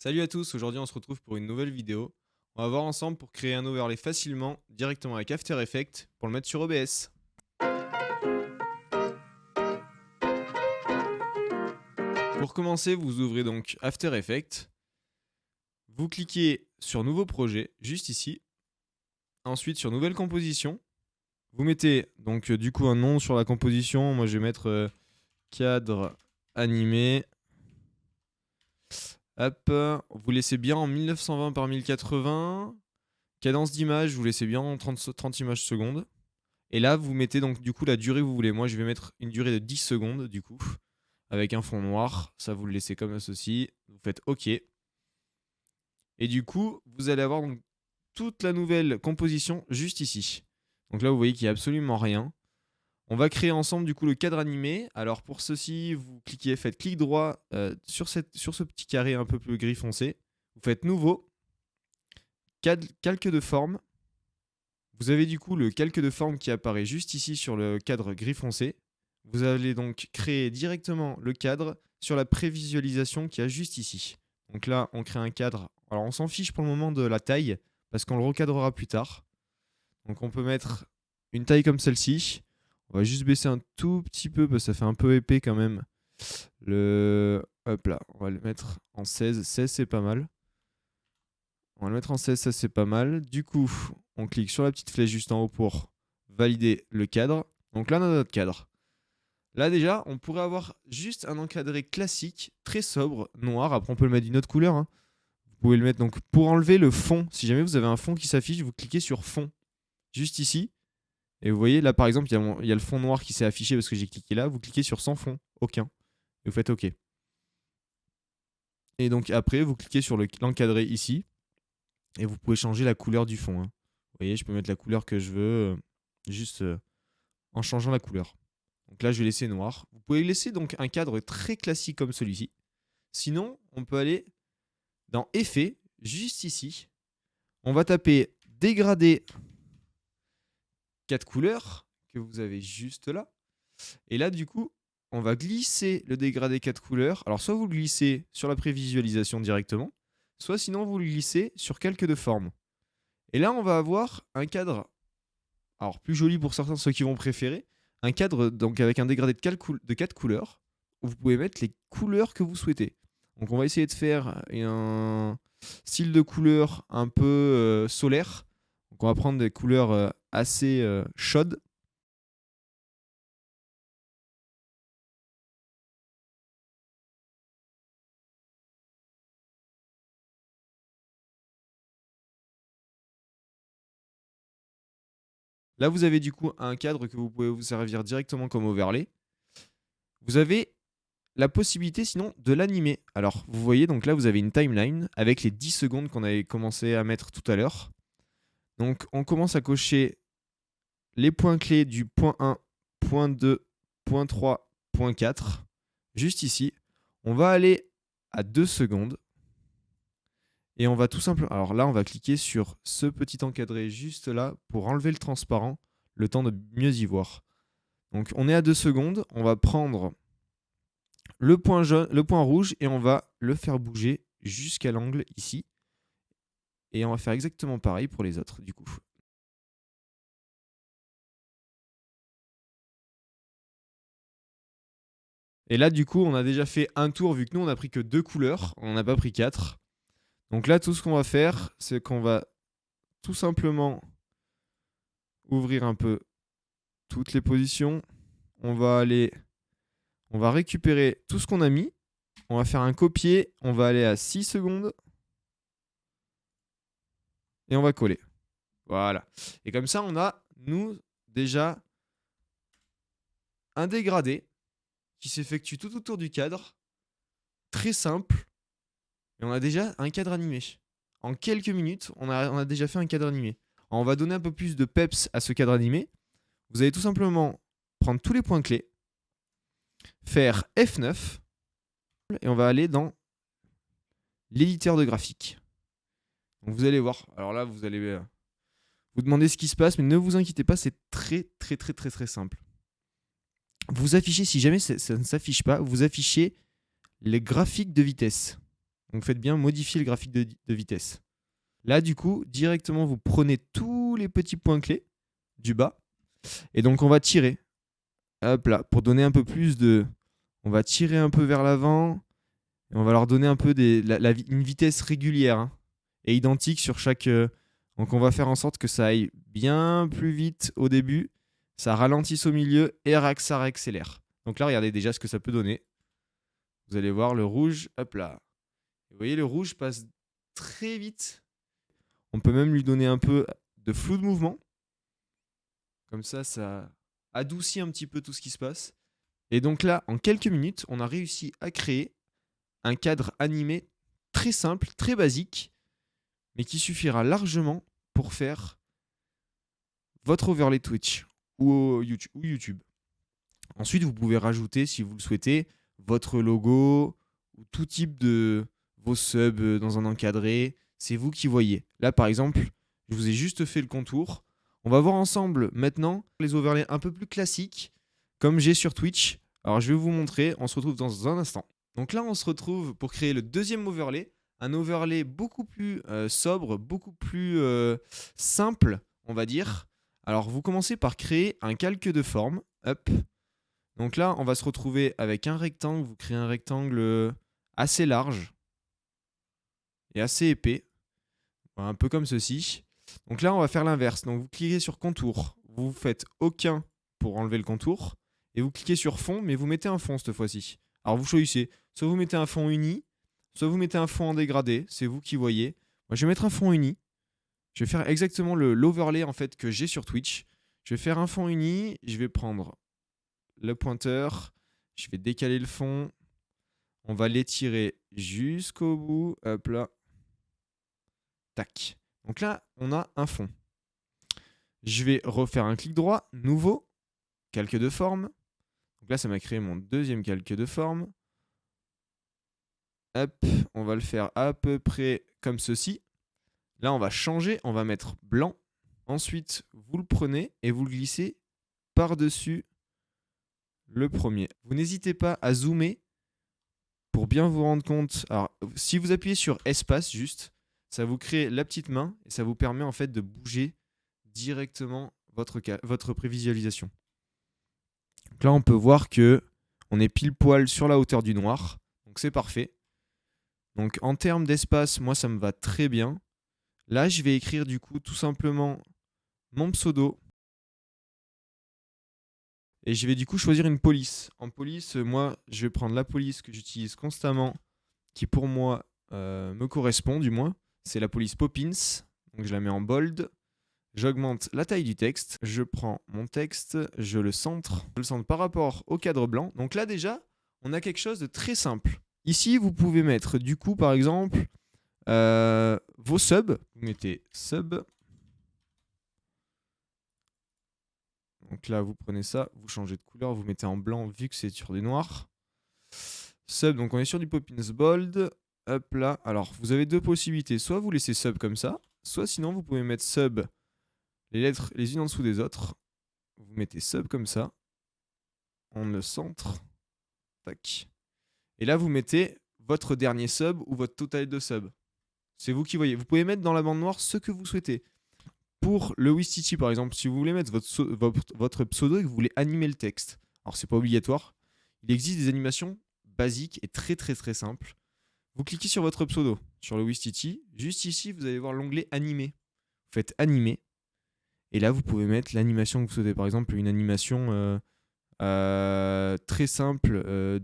Salut à tous, aujourd'hui on se retrouve pour une nouvelle vidéo. On va voir ensemble pour créer un overlay facilement directement avec After Effects pour le mettre sur OBS. Pour commencer, vous ouvrez donc After Effects. Vous cliquez sur Nouveau projet, juste ici. Ensuite sur Nouvelle composition. Vous mettez donc du coup un nom sur la composition. Moi je vais mettre cadre animé. Hop, vous laissez bien en 1920 par 1080. Cadence d'image, vous laissez bien en 30 images secondes. Et là, vous mettez donc du coup la durée que vous voulez. Moi, je vais mettre une durée de 10 secondes du coup, avec un fond noir. Ça, vous le laissez comme ceci. Vous faites OK. Et du coup, vous allez avoir donc toute la nouvelle composition juste ici. Donc là, vous voyez qu'il n'y a absolument rien. On va créer ensemble du coup le cadre animé. Alors pour ceci, vous cliquez, faites clic droit sur ce petit carré un peu plus gris foncé. Vous faites nouveau, calque de forme. Vous avez du coup le calque de forme qui apparaît juste ici sur le cadre gris foncé. Vous allez donc créer directement le cadre sur la prévisualisation qu'il y a juste ici. Donc là, on crée un cadre. Alors on s'en fiche pour le moment de la taille, parce qu'on le recadrera plus tard. Donc on peut mettre une taille comme celle-ci. On va juste baisser un tout petit peu, parce que ça fait un peu épais quand même. Hop là, on va le mettre en 16. 16, c'est pas mal. On va le mettre en 16, ça c'est pas mal. Du coup, on clique sur la petite flèche juste en haut pour valider le cadre. Donc là, on a notre cadre. Là déjà, on pourrait avoir juste un encadré classique, très sobre, noir. Après, on peut le mettre d'une autre couleur, hein. Vous pouvez le mettre donc pour enlever le fond. Si jamais vous avez un fond qui s'affiche, vous cliquez sur fond, juste ici. Et vous voyez, là par exemple, il y a le fond noir qui s'est affiché parce que j'ai cliqué là. Vous cliquez sur sans fond, aucun. Et vous faites OK. Et donc après, vous cliquez sur l'encadré ici. Et vous pouvez changer la couleur du fond, hein. Vous voyez, je peux mettre la couleur que je veux, juste en changeant la couleur. Donc là, je vais laisser noir. Vous pouvez laisser donc un cadre très classique comme celui-ci. Sinon, on peut aller dans Effets, juste ici. On va taper Dégrader 4 couleurs, que vous avez juste là. Et là, du coup, on va glisser le dégradé 4 couleurs. Alors, soit vous le glissez sur la prévisualisation directement, soit sinon vous le glissez sur calque de forme. Et là, on va avoir un cadre, alors plus joli pour certains, ceux qui vont préférer, un cadre donc avec un dégradé de 4 couleurs, où vous pouvez mettre les couleurs que vous souhaitez. Donc on va essayer de faire un style de couleur un peu solaire. Donc on va prendre des couleurs assez chaudes. Là, vous avez du coup un cadre que vous pouvez vous servir directement comme overlay. Vous avez la possibilité sinon de l'animer. Alors, vous voyez, donc là, vous avez une timeline avec les 10 secondes qu'on avait commencé à mettre tout à l'heure. Donc, on commence à cocher les points clés du point 1, point 2, point 3, point 4. Juste ici. On va aller à 2 secondes. Et on va tout simplement... Alors là, on va cliquer sur ce petit encadré juste là pour enlever le transparent, le temps de mieux y voir. Donc on est à 2 secondes, on va prendre le point jaune, le point rouge et on va le faire bouger jusqu'à l'angle ici. Et on va faire exactement pareil pour les autres du coup. Et là du coup on a déjà fait un tour vu que nous on a pris que 2 couleurs, on n'a pas pris 4. Donc là tout ce qu'on va faire c'est qu'on va tout simplement ouvrir un peu toutes les positions. On va récupérer tout ce qu'on a mis. On va faire un copier, on va aller à 6 secondes. Et on va coller. Voilà. Et comme ça, on a, nous, déjà un dégradé qui s'effectue tout autour du cadre. Très simple. Et on a déjà un cadre animé. En quelques minutes, on a déjà fait un cadre animé. Alors, on va donner un peu plus de peps à ce cadre animé. Vous allez tout simplement prendre tous les points clés, faire F9, et on va aller dans l'éditeur de graphique. Donc vous allez voir. Alors là, vous allez vous demander ce qui se passe, mais ne vous inquiétez pas, c'est très simple. Vous affichez, si jamais ça ne s'affiche pas, vous affichez les graphiques de vitesse. Donc faites bien modifier le graphique de vitesse. Là, du coup, directement, vous prenez tous les petits points clés du bas. Et donc, on va tirer. Hop là, pour donner un peu plus de... On va tirer un peu vers l'avant. Et on va leur donner un peu une vitesse régulière, hein, et identique sur chaque... Donc, on va faire en sorte que ça aille bien plus vite au début. Ça ralentisse au milieu et ça réaccélère. Donc là, regardez déjà ce que ça peut donner. Vous allez voir le rouge, hop là. Vous voyez, le rouge passe très vite. On peut même lui donner un peu de flou de mouvement. Comme ça adoucit un petit peu tout ce qui se passe. Et donc là, en quelques minutes, on a réussi à créer un cadre animé très simple, très basique, mais qui suffira largement pour faire votre overlay Twitch ou YouTube. Ensuite, vous pouvez rajouter, si vous le souhaitez, votre logo ou tout type de vos subs dans un encadré. C'est vous qui voyez. Là, par exemple, je vous ai juste fait le contour. On va voir ensemble maintenant les overlays un peu plus classiques, comme j'ai sur Twitch. Alors, je vais vous montrer. On se retrouve dans un instant. Donc là, on se retrouve pour créer le deuxième overlay. Un overlay beaucoup plus sobre, beaucoup plus simple, on va dire. Alors, vous commencez par créer un calque de forme. Hop. Donc là, on va se retrouver avec un rectangle. Vous créez un rectangle assez large et assez épais. Un peu comme ceci. Donc là, on va faire l'inverse. Donc vous cliquez sur contour. Vous faites aucun pour enlever le contour. Et vous cliquez sur fond, mais vous mettez un fond cette fois-ci. Alors vous choisissez. Soit vous mettez un fond uni, soit vous mettez un fond en dégradé. C'est vous qui voyez. Moi, je vais mettre un fond uni. Je vais faire exactement l'overlay en fait que j'ai sur Twitch. Je vais faire un fond uni. Je vais prendre le pointeur. Je vais décaler le fond. On va l'étirer jusqu'au bout. Hop là. Tac. Donc là, on a un fond. Je vais refaire un clic droit, nouveau, calque de forme. Donc là, ça m'a créé mon deuxième calque de forme. Hop, on va le faire à peu près comme ceci. Là, on va changer, on va mettre blanc. Ensuite, vous le prenez et vous le glissez par-dessus le premier. Vous n'hésitez pas à zoomer pour bien vous rendre compte. Alors, si vous appuyez sur espace juste, ça vous crée la petite main et ça vous permet en fait de bouger directement votre prévisualisation. Donc là, on peut voir que on est pile poil sur la hauteur du noir. Donc c'est parfait. Donc en termes d'espace, moi ça me va très bien. Là, je vais écrire du coup tout simplement mon pseudo. Et je vais du coup choisir une police. En police, moi, je vais prendre la police que j'utilise constamment, qui pour moi me correspond du moins. C'est la police Poppins. Donc je la mets en bold. J'augmente la taille du texte. Je prends mon texte, je le centre. Je le centre par rapport au cadre blanc. Donc là déjà, on a quelque chose de très simple. Ici, vous pouvez mettre du coup, par exemple, vos subs. Vous mettez sub. Donc là, vous prenez ça, vous changez de couleur, vous mettez en blanc vu que c'est sur du noir. Sub, donc on est sur du Poppins Bold. Hop là. Alors, vous avez deux possibilités. Soit vous laissez sub comme ça, soit sinon vous pouvez mettre sub, les lettres les unes en dessous des autres. Vous mettez sub comme ça. On le centre. Tac. Et là, vous mettez votre dernier sub ou votre total de sub. C'est vous qui voyez. Vous pouvez mettre dans la bande noire ce que vous souhaitez. Pour le Wistiti, par exemple, si vous voulez mettre votre pseudo et que vous voulez animer le texte, alors c'est pas obligatoire, il existe des animations basiques et très très très simples. Vous cliquez sur votre pseudo, sur le Wistiti. Juste ici, vous allez voir l'onglet animer. Vous faites animer. Et là, vous pouvez mettre l'animation que vous souhaitez. Par exemple, une animation très simple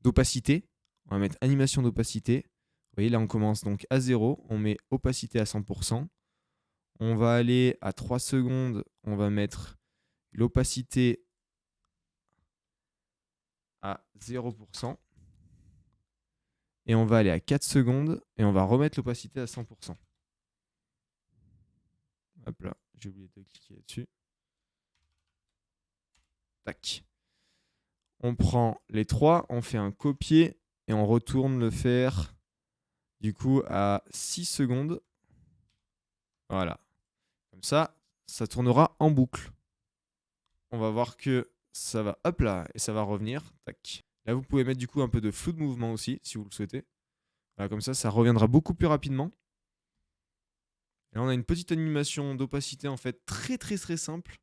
d'opacité. On va mettre animation d'opacité. Vous voyez, là, on commence donc à 0. On met opacité à 100%. On va aller à 3 secondes. On va mettre l'opacité à 0%. Et on va aller à 4 secondes. Et on va remettre l'opacité à 100%. Hop là, j'ai oublié de cliquer là-dessus. Tac. On prend les 3, on fait un copier et on retourne le faire du coup à 6 secondes. Voilà. Comme ça, ça tournera en boucle. On va voir que ça va, hop là, et ça va revenir. Tac. Là, vous pouvez mettre du coup un peu de flou de mouvement aussi, si vous le souhaitez. Voilà, comme ça reviendra beaucoup plus rapidement. Et là, on a une petite animation d'opacité en fait très très très simple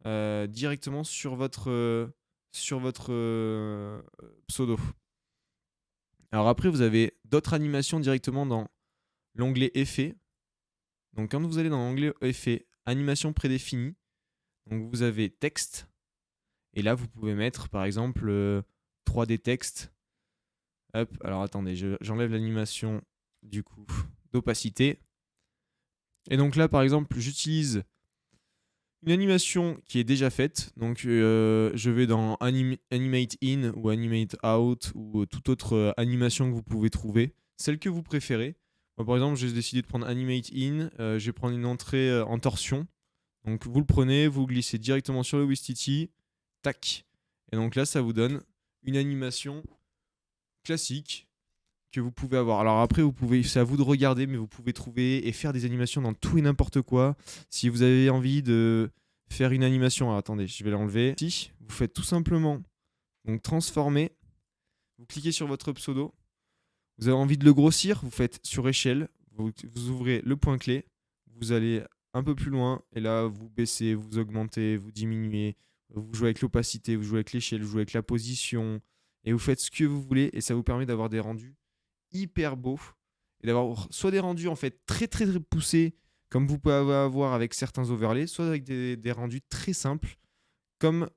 directement sur votre pseudo. Alors après, vous avez d'autres animations directement dans l'onglet Effets. Donc quand vous allez dans l'onglet Effets, Animation prédéfinie, donc vous avez Texte. Et là, vous pouvez mettre par exemple 3D texte. Hop, alors attendez, j'enlève l'animation du coup d'opacité. Et donc là, par exemple, j'utilise une animation qui est déjà faite. Donc je vais dans Animate In ou Animate Out ou toute autre animation que vous pouvez trouver, celle que vous préférez. Moi, par exemple, j'ai décidé de prendre Animate In. Je vais prendre une entrée en torsion. Donc vous le prenez, vous glissez directement sur le Wistiti, tac. Et donc là, ça vous donne une animation classique que vous pouvez avoir. Alors après, c'est à vous de regarder, mais vous pouvez trouver et faire des animations dans tout et n'importe quoi. Si vous avez envie de faire une animation, alors attendez, je vais l'enlever. Si vous faites tout simplement donc transformer, vous cliquez sur votre pseudo. Vous avez envie de le grossir, vous faites sur échelle, vous ouvrez le point clé, vous allez un peu plus loin et là vous baissez, vous augmentez, vous diminuez, vous jouez avec l'opacité, vous jouez avec l'échelle, vous jouez avec la position et vous faites ce que vous voulez et ça vous permet d'avoir des rendus hyper beaux et d'avoir soit des rendus en fait très très très poussés comme vous pouvez avoir avec certains overlays, soit avec des rendus très simples comme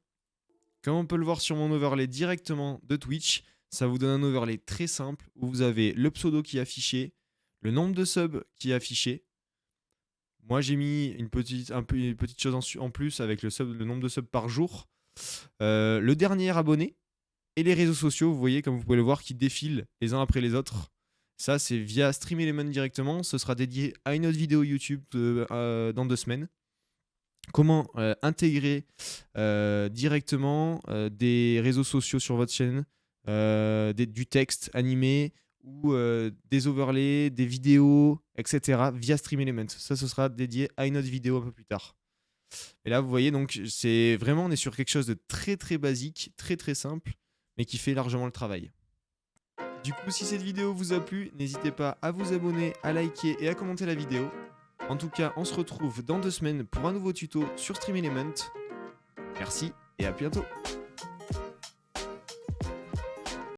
on peut le voir sur mon overlay directement de Twitch. Ça vous donne un overlay très simple où vous avez le pseudo qui est affiché, le nombre de subs qui est affiché. Moi, j'ai mis une petite chose en plus avec le nombre de subs par jour. Le dernier abonné et les réseaux sociaux, vous voyez, comme vous pouvez le voir, qui défilent les uns après les autres. Ça, c'est via StreamElement directement. Ce sera dédié à une autre vidéo YouTube dans 2 semaines. Comment intégrer directement des réseaux sociaux sur votre chaîne, du texte animé ou des overlays, des vidéos, etc. via StreamElement. Ça, ce sera dédié à une autre vidéo un peu plus tard. Et là, vous voyez, donc, on est sur quelque chose de très très basique, très très simple, mais qui fait largement le travail. Du coup, si cette vidéo vous a plu, n'hésitez pas à vous abonner, à liker et à commenter la vidéo. En tout cas, on se retrouve dans 2 semaines pour un nouveau tuto sur StreamElement. Merci et à bientôt.